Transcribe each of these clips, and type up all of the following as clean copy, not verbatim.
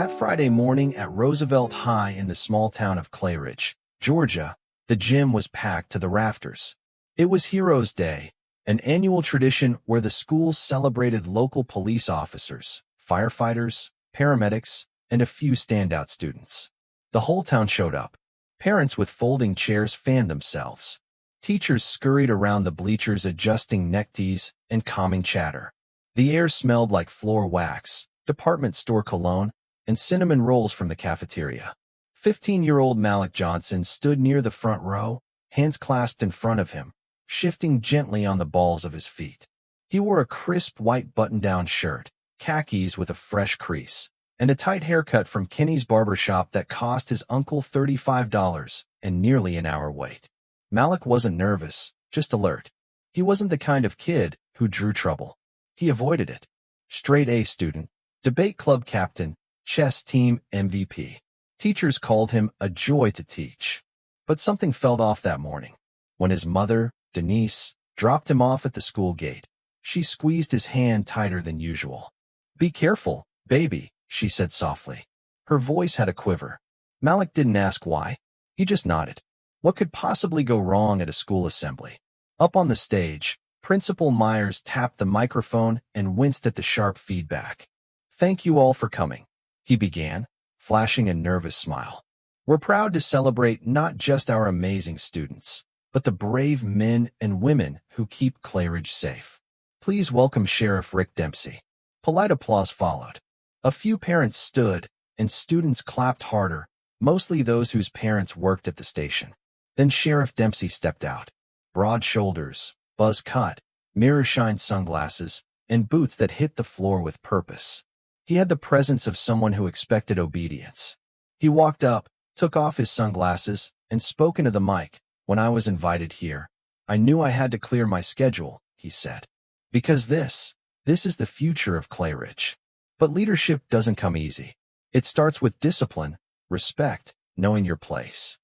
That Friday morning at Roosevelt High in the small town of Clayridge, Georgia, the gym was packed to the rafters. It was Heroes Day, an annual tradition where the schools celebrated local police officers, firefighters, paramedics, and a few standout students. The whole town showed up. Parents with folding chairs fanned themselves. Teachers scurried around the bleachers adjusting neckties and calming chatter. The air smelled like floor wax, department store cologne, and cinnamon rolls from the cafeteria. 15-year-old Malik Johnson stood near the front row, hands clasped in front of him, shifting gently on the balls of his feet. He wore a crisp white button-down shirt, khakis with a fresh crease, and a tight haircut from Kenny's barber shop that cost his uncle $35 and nearly an hour wait. Malik wasn't nervous, just alert. He wasn't the kind of kid who drew trouble. He avoided it. Straight A student, debate club captain, chess team MVP. Teachers called him a joy to teach. But something felt off that morning. When his mother, Denise, dropped him off at the school gate, she squeezed his hand tighter than usual. "Be careful, baby," she said softly. Her voice had a quiver. Malik didn't ask why. He just nodded. What could possibly go wrong at a school assembly? Up on the stage, Principal Myers tapped the microphone and winced at the sharp feedback. "Thank you all for coming," he began, flashing a nervous smile. "We're proud to celebrate not just our amazing students, but the brave men and women who keep Clayridge safe. Please welcome Sheriff Rick Dempsey." Polite applause followed. A few parents stood, and students clapped harder, mostly those whose parents worked at the station. Then Sheriff Dempsey stepped out. Broad shoulders, buzz cut, mirror-shine sunglasses, and boots that hit the floor with purpose. He had the presence of someone who expected obedience. He walked up, took off his sunglasses, and spoke into the mic. "When I was invited here, I knew I had to clear my schedule," he said. "Because this is the future of Clayridge. But leadership doesn't come easy. It starts with discipline, respect, knowing your place."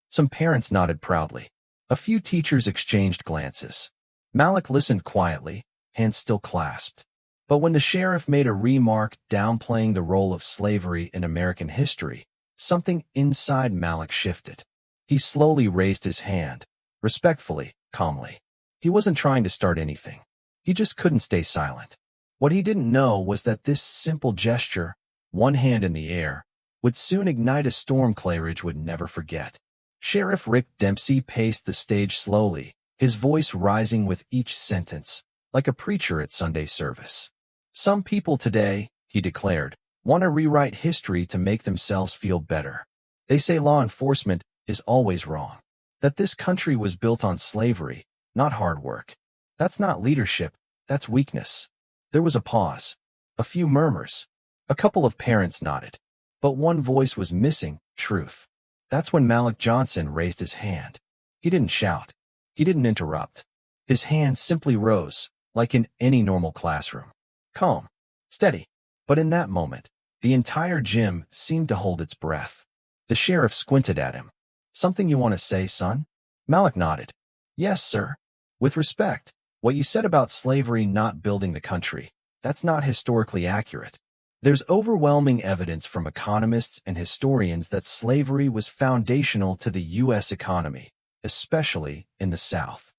Some parents nodded proudly. A few teachers exchanged glances. Malik listened quietly, hands still clasped. But when the sheriff made a remark downplaying the role of slavery in American history, something inside Malik shifted. He slowly raised his hand, respectfully, calmly. He wasn't trying to start anything. He just couldn't stay silent. What he didn't know was that this simple gesture, one hand in the air, would soon ignite a storm Clayridge would never forget. Sheriff Rick Dempsey paced the stage slowly, his voice rising with each sentence, like a preacher at Sunday service. "Some people today," he declared, "want to rewrite history to make themselves feel better. They say law enforcement is always wrong, that this country was built on slavery, not hard work. That's not leadership, that's weakness." There was a pause, a few murmurs. A couple of parents nodded. But one voice was missing, truth. That's when Malik Johnson raised his hand. He didn't shout. He didn't interrupt. His hand simply rose, like in any normal classroom. Calm, steady. But in that moment, the entire gym seemed to hold its breath. The sheriff squinted at him. "Something you want to say, son?" Malik nodded. "Yes, sir. With respect, what you said about slavery not building the country, that's not historically accurate. There's overwhelming evidence from economists and historians that slavery was foundational to the U.S. economy, especially in the South."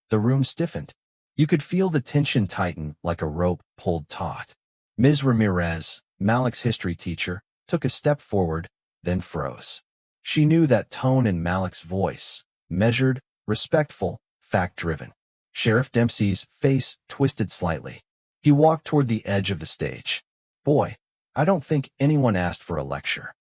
The room stiffened. You could feel the tension tighten like a rope pulled taut. Ms. Ramirez, Malik's history teacher, took a step forward, then froze. She knew that tone in Malik's voice, measured, respectful, fact-driven. Sheriff Dempsey's face twisted slightly. He walked toward the edge of the stage. "Boy, I don't think anyone asked for a lecture."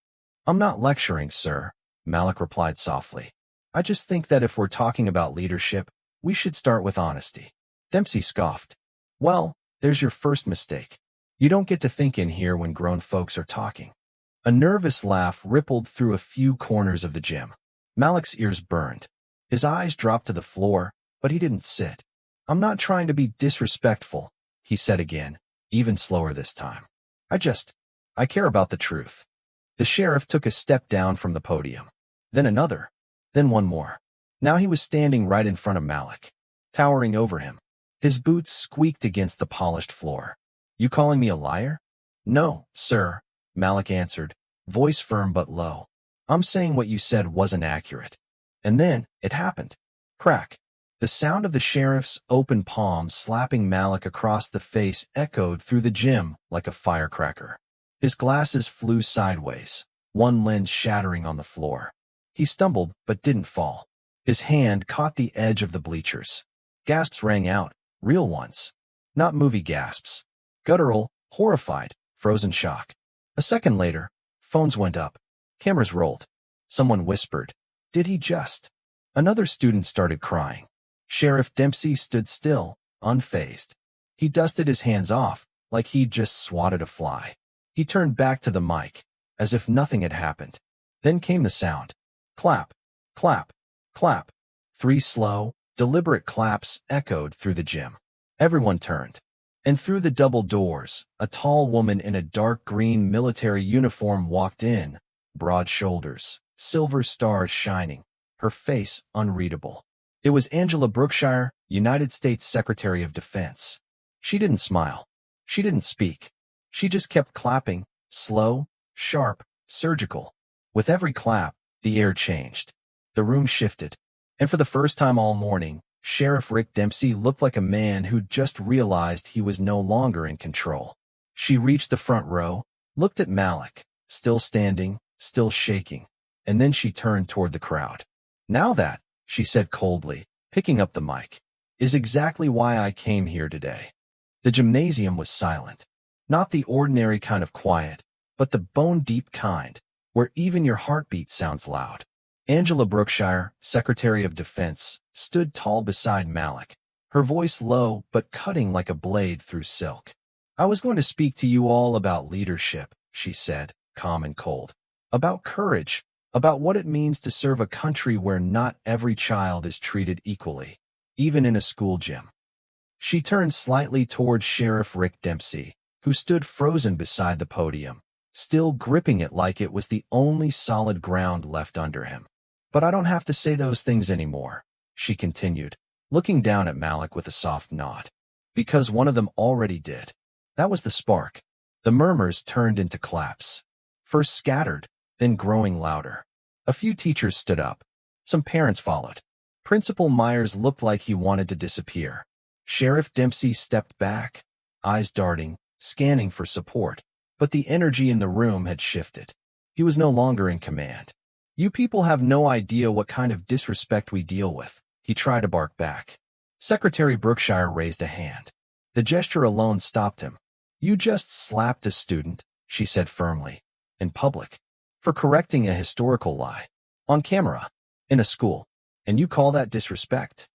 "I'm not lecturing, sir," Malik replied softly. "I just think that if we're talking about leadership, we should start with honesty." Dempsey scoffed. "Well, there's your first mistake. You don't get to think in here when grown folks are talking." A nervous laugh rippled through a few corners of the gym. Malik's ears burned. His eyes dropped to the floor, but he didn't sit. "I'm not trying to be disrespectful," he said again, even slower this time. I care about the truth." The sheriff took a step down from the podium. Then another. Then one more. Now he was standing right in front of Malik, towering over him. His boots squeaked against the polished floor. "You calling me a liar?" "No, sir. Malik answered, voice firm but low. I'm saying what you said wasn't accurate. And then, it happened. Crack. The sound of the sheriff's open palm slapping Malik across the face echoed through the gym like a firecracker. His glasses flew sideways, one lens shattering on the floor. He stumbled but didn't fall. His hand caught the edge of the bleachers. Gasps rang out, real ones. Not movie gasps. Guttural, horrified, frozen shock. A second later, phones went up. Cameras rolled. Someone whispered, "Did he just?" Another student started crying. Sheriff Dempsey stood still, unfazed. He dusted his hands off, like he'd just swatted a fly. He turned back to the mic, as if nothing had happened. Then came the sound. Clap, clap, clap. 3 slow, deliberate claps echoed through the gym. Everyone turned. And through the double doors, a tall woman in a dark green military uniform walked in, broad shoulders, silver stars shining, her face unreadable. It was Angela Brookshire, United States Secretary of Defense. She didn't smile. She didn't speak. She just kept clapping, slow, sharp, surgical. With every clap, the air changed. The room shifted. And for the first time all morning, Sheriff Rick Dempsey looked like a man who'd just realized he was no longer in control. She reached the front row, looked at Malik, still standing, still shaking, and then she turned toward the crowd. Now that, she said coldly, picking up the mic, is exactly why I came here today. The gymnasium was silent. Not the ordinary kind of quiet, but the bone-deep kind, where even your heartbeat sounds loud. Angela Brookshire, Secretary of Defense, stood tall beside Malik, her voice low but cutting like a blade through silk. I was going to speak to you all about leadership, she said, calm and cold. About courage, about what it means to serve a country where not every child is treated equally, even in a school gym. She turned slightly toward Sheriff Rick Dempsey, who stood frozen beside the podium, still gripping it like it was the only solid ground left under him. But I don't have to say those things anymore, she continued, looking down at Malik with a soft nod. Because one of them already did. That was the spark. The murmurs turned into claps. First scattered, then growing louder. A few teachers stood up. Some parents followed. Principal Myers looked like he wanted to disappear. Sheriff Dempsey stepped back, eyes darting, scanning for support. But the energy in the room had shifted. He was no longer in command. You people have no idea what kind of disrespect we deal with, he tried to bark back. Secretary Brookshire raised a hand. The gesture alone stopped him. You just slapped a student, she said firmly, in public, for correcting a historical lie. On camera, in a school, and you call that disrespect?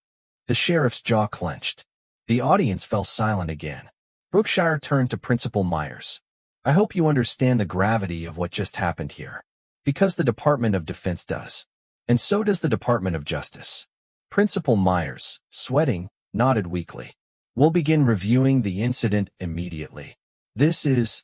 The sheriff's jaw clenched. The audience fell silent again. Brookshire turned to Principal Myers. I hope you understand the gravity of what just happened here. Because the Department of Defense does. And so does the Department of Justice. Principal Myers, sweating, nodded weakly. We'll begin reviewing the incident immediately. This is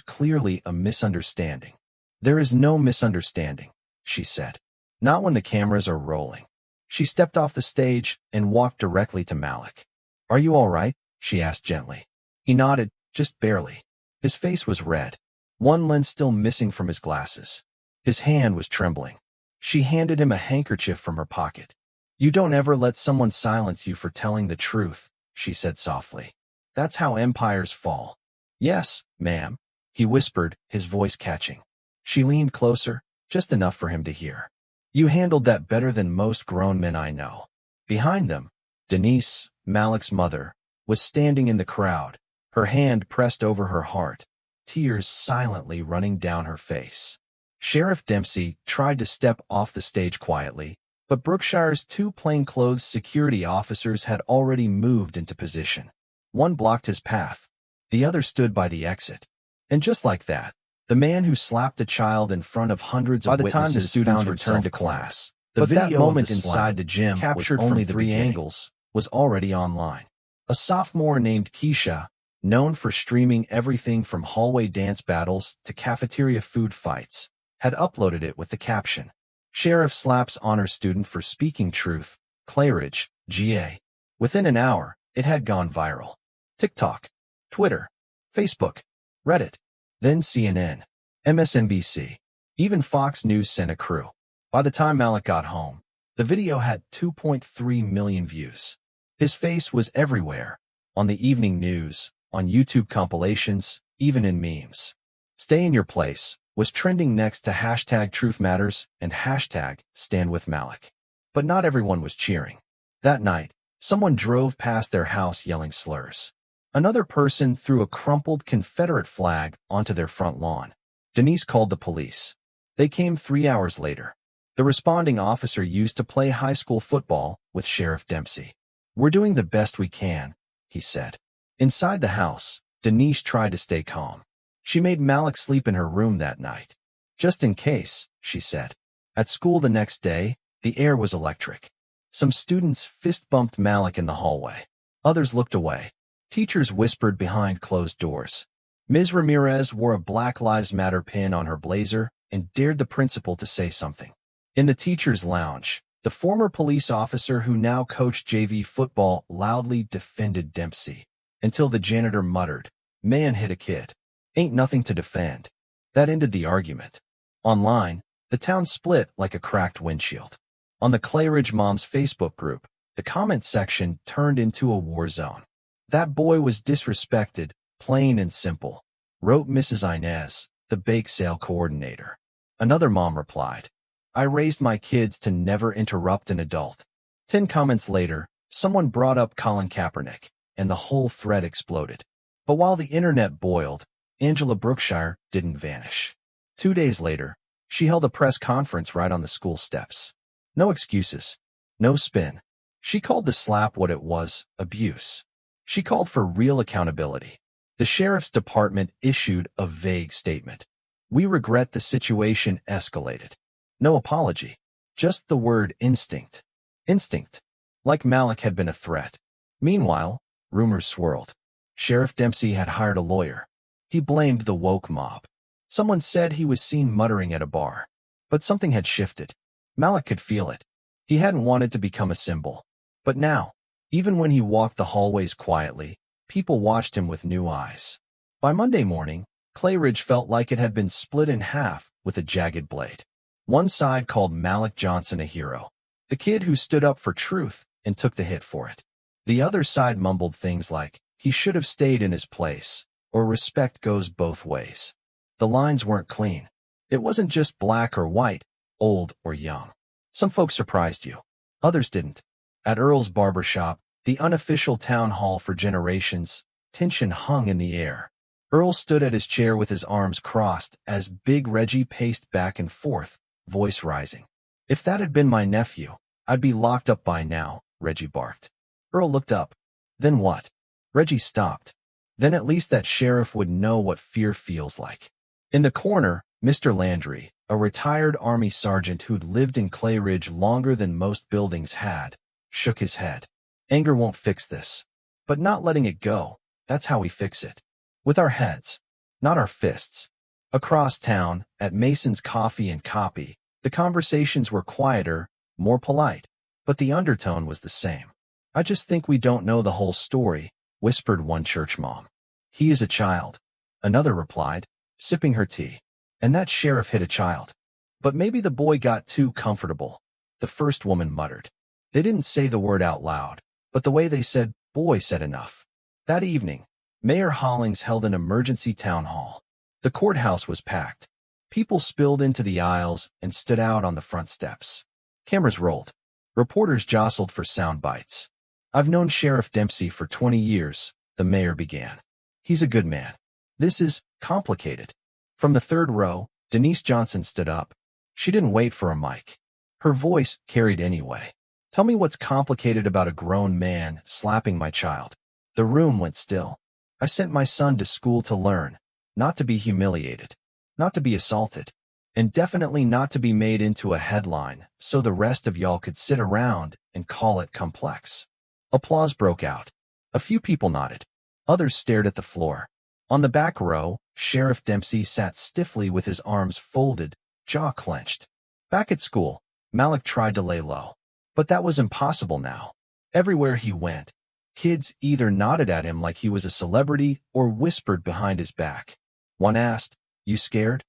clearly a misunderstanding. There is no misunderstanding, she said. Not when the cameras are rolling. She stepped off the stage and walked directly to Malik. Are you all right? She asked gently. He nodded, just barely. His face was red, one lens still missing from his glasses. His hand was trembling. She handed him a handkerchief from her pocket. You don't ever let someone silence you for telling the truth, she said softly. That's how empires fall. Yes, ma'am, he whispered, his voice catching. She leaned closer, just enough for him to hear. You handled that better than most grown men I know. Behind them, Denise, Malik's mother, was standing in the crowd, her hand pressed over her heart, tears silently running down her face. Sheriff Dempsey tried to step off the stage quietly, but Brookshire's 2 plainclothes security officers had already moved into position. One blocked his path. The other stood by the exit. And just like that, the man who slapped a child in front of hundreds of witnesses. By the time the students returned to class, the video moment inside the gym, captured only the 3 angles, was already online. A sophomore named Keisha, known for streaming everything from hallway dance battles to cafeteria food fights, had uploaded it with the caption, Sheriff slaps honor student for speaking truth, Claridge, GA. Within an hour, it had gone viral. TikTok, Twitter, Facebook, Reddit, then CNN. MSNBC. Even Fox News sent a crew. By the time Malik got home, the video had 2.3 million views. His face was everywhere, on the evening news, on YouTube compilations, even in memes. Stay in your place was trending next to hashtag Truth Matters and hashtag Stand with Malik. But not everyone was cheering. That night, someone drove past their house yelling slurs. Another person threw a crumpled Confederate flag onto their front lawn. Denise called the police. They came 3 hours later. The responding officer used to play high school football with Sheriff Dempsey. "We're doing the best we can," he said. Inside the house, Denise tried to stay calm. She made Malik sleep in her room that night. "Just in case," she said. At school the next day, the air was electric. Some students fist-bumped Malik in the hallway. Others looked away. Teachers whispered behind closed doors. Ms. Ramirez wore a Black Lives Matter pin on her blazer and dared the principal to say something. In the teacher's lounge, the former police officer who now coached JV football loudly defended Dempsey, until the janitor muttered, "Man hit a kid. Ain't nothing to defend." That ended the argument. Online, the town split like a cracked windshield. On the Clay Ridge Moms Facebook group, the comment section turned into a war zone. "That boy was disrespected, plain and simple," wrote Mrs. Inez, the bake sale coordinator. Another mom replied, "I raised my kids to never interrupt an adult." 10 comments later, someone brought up Colin Kaepernick, and the whole thread exploded. But while the internet boiled, Angela Brookshire didn't vanish. 2 days later, she held a press conference right on the school steps. No excuses. No spin. She called the slap what it was, abuse. She called for real accountability. The sheriff's department issued a vague statement. "We regret the situation escalated." No apology. Just the word instinct. Instinct. Like Malik had been a threat. Meanwhile, rumors swirled. Sheriff Dempsey had hired a lawyer. He blamed the woke mob. Someone said he was seen muttering at a bar. But something had shifted. Malik could feel it. He hadn't wanted to become a symbol. But now, even when he walked the hallways quietly, people watched him with new eyes. By Monday morning, Clay Ridge felt like it had been split in half with a jagged blade. One side called Malik Johnson a hero, the kid who stood up for truth and took the hit for it. The other side mumbled things like, "He should have stayed in his place," or "Respect goes both ways." The lines weren't clean. It wasn't just black or white, old or young. Some folks surprised you. Others didn't. At Earl's barbershop, the unofficial town hall for generations, tension hung in the air. Earl stood at his chair with his arms crossed as Big Reggie paced back and forth, voice rising. "If that had been my nephew, I'd be locked up by now," Reggie barked. Earl looked up. "Then what?" Reggie stopped. "Then at least that sheriff would know what fear feels like." In the corner, Mr. Landry, a retired Army sergeant who'd lived in Clay Ridge longer than most buildings had, shook his head. "Anger won't fix this. But not letting it go, that's how we fix it. With our heads, not our fists." Across town, at Mason's Coffee and Copy, the conversations were quieter, more polite, but the undertone was the same. "I just think we don't know the whole story," whispered one church mom. "He is a child," another replied, sipping her tea. "And that sheriff hit a child. But maybe the boy got too comfortable," the first woman muttered. They didn't say the word out loud, but the way they said "boy" said enough. That evening, Mayor Hollings held an emergency town hall. The courthouse was packed. People spilled into the aisles and stood out on the front steps. Cameras rolled. Reporters jostled for sound bites. "I've known Sheriff Dempsey for 20 years, the mayor began. "He's a good man. This is complicated." From the third row, Denise Johnson stood up. She didn't wait for a mic. Her voice carried anyway. "Tell me what's complicated about a grown man slapping my child." The room went still. "I sent my son to school to learn, not to be humiliated, not to be assaulted, and definitely not to be made into a headline so the rest of y'all could sit around and call it complex." Applause broke out. A few people nodded. Others stared at the floor. On the back row, Sheriff Dempsey sat stiffly with his arms folded, jaw clenched. Back at school, Malik tried to lay low. But that was impossible now. Everywhere he went, kids either nodded at him like he was a celebrity or whispered behind his back. One asked, "You scared?"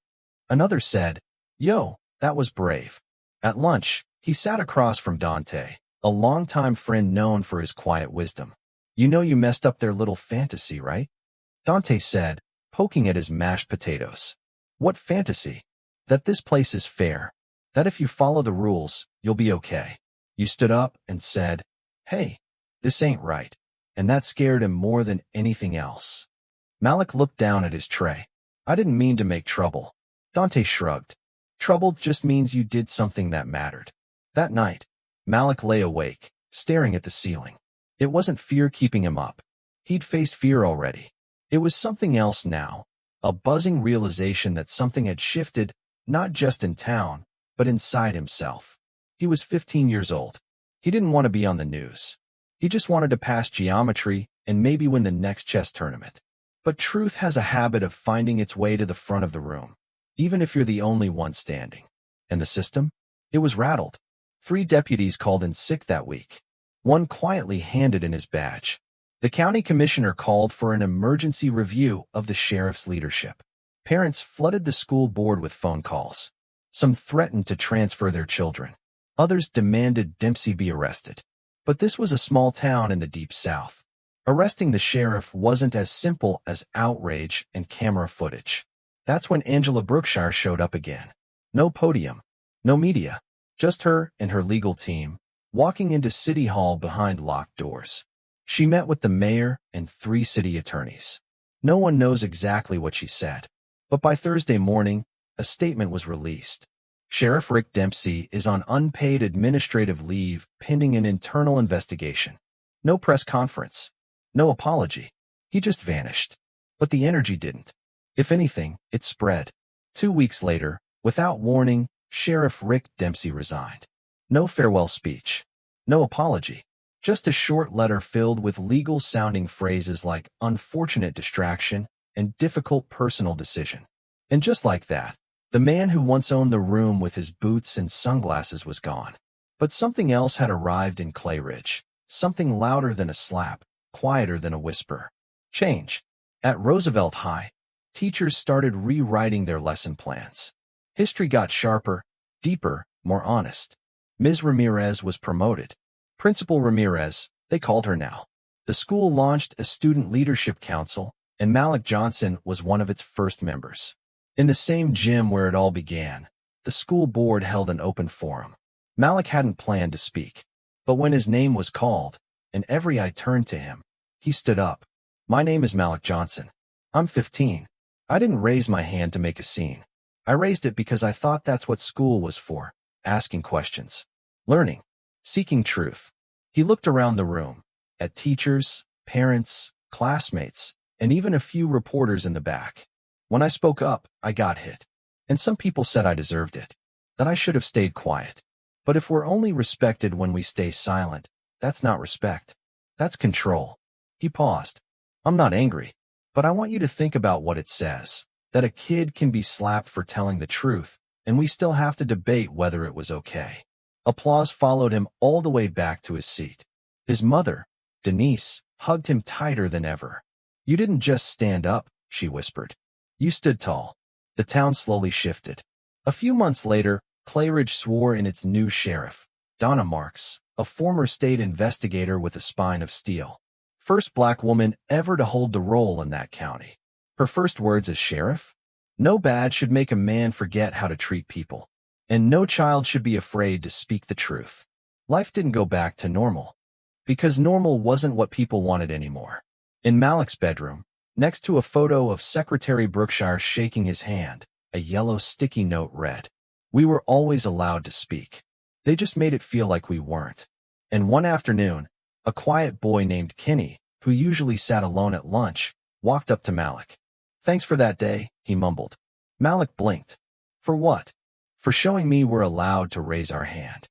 Another said, "Yo, that was brave." At lunch, he sat across from Dante, a longtime friend known for his quiet wisdom. "You know you messed up their little fantasy, right?" Dante said, poking at his mashed potatoes. "What fantasy?" "That this place is fair. That if you follow the rules, you'll be okay." You stood up and said, "Hey, this ain't right." And that scared him more than anything else. Malik looked down at his tray. "I didn't mean to make trouble." Dante shrugged. "Trouble just means you did something that mattered." That night, Malik lay awake, staring at the ceiling. It wasn't fear keeping him up. He'd faced fear already. It was something else now, a buzzing realization that something had shifted, not just in town, but inside himself. He was 15 years old. He didn't want to be on the news. He just wanted to pass geometry and maybe win the next chess tournament. But truth has a habit of finding its way to the front of the room, even if you're the only one standing. And the system? It was rattled. 3 deputies called in sick that week. One quietly handed in his badge. The county commissioner called for an emergency review of the sheriff's leadership. Parents flooded the school board with phone calls. Some threatened to transfer their children. Others demanded Dempsey be arrested. But this was a small town in the deep south. Arresting the sheriff wasn't as simple as outrage and camera footage. That's when Angela Brookshire showed up again. No podium, no media, just her and her legal team, walking into City Hall behind locked doors. She met with the mayor and 3 city attorneys. No one knows exactly what she said, but by Thursday morning, a statement was released. Sheriff Rick Dempsey is on unpaid administrative leave pending an internal investigation. No press conference. No apology. He just vanished. But the energy didn't. If anything, it spread. 2 weeks later, without warning, Sheriff Rick Dempsey resigned. No farewell speech. No apology. Just a short letter filled with legal-sounding phrases like unfortunate distraction and difficult personal decision. And just like that, the man who once owned the room with his boots and sunglasses was gone. But something else had arrived in Clay Ridge. Something louder than a slap, quieter than a whisper. Change. At Roosevelt High, teachers started rewriting their lesson plans. History got sharper, deeper, more honest. Ms. Ramirez was promoted. Principal Ramirez, they called her now. The school launched a student leadership council, and Malik Johnson was one of its first members. In the same gym where it all began, the school board held an open forum. Malik hadn't planned to speak, but when his name was called, and every eye turned to him, he stood up. "My name is Malik Johnson. I'm 15. I didn't raise my hand to make a scene. I raised it because I thought that's what school was for, asking questions, learning, seeking truth." He looked around the room, at teachers, parents, classmates, and even a few reporters in the back. "When I spoke up, I got hit. And some people said I deserved it, that I should have stayed quiet. But if we're only respected when we stay silent, that's not respect. That's control." He paused. "I'm not angry, but I want you to think about what it says, that a kid can be slapped for telling the truth, and we still have to debate whether it was okay." Applause followed him all the way back to his seat. His mother, Denise, hugged him tighter than ever. "You didn't just stand up," she whispered. "You stood tall." The town slowly shifted. A few months later, Clay Ridge swore in its new sheriff, Donna Marks, a former state investigator with a spine of steel. First black woman ever to hold the role in that county. Her first words as sheriff? "No badge should make a man forget how to treat people. And no child should be afraid to speak the truth." Life didn't go back to normal, because normal wasn't what people wanted anymore. In Malik's bedroom, next to a photo of Secretary Brookshire shaking his hand, a yellow sticky note read, "We were always allowed to speak. They just made it feel like we weren't." And one afternoon, a quiet boy named Kenny, who usually sat alone at lunch, walked up to Malik. "Thanks for that day," he mumbled. Malik blinked. "For what?" "For showing me we're allowed to raise our hand."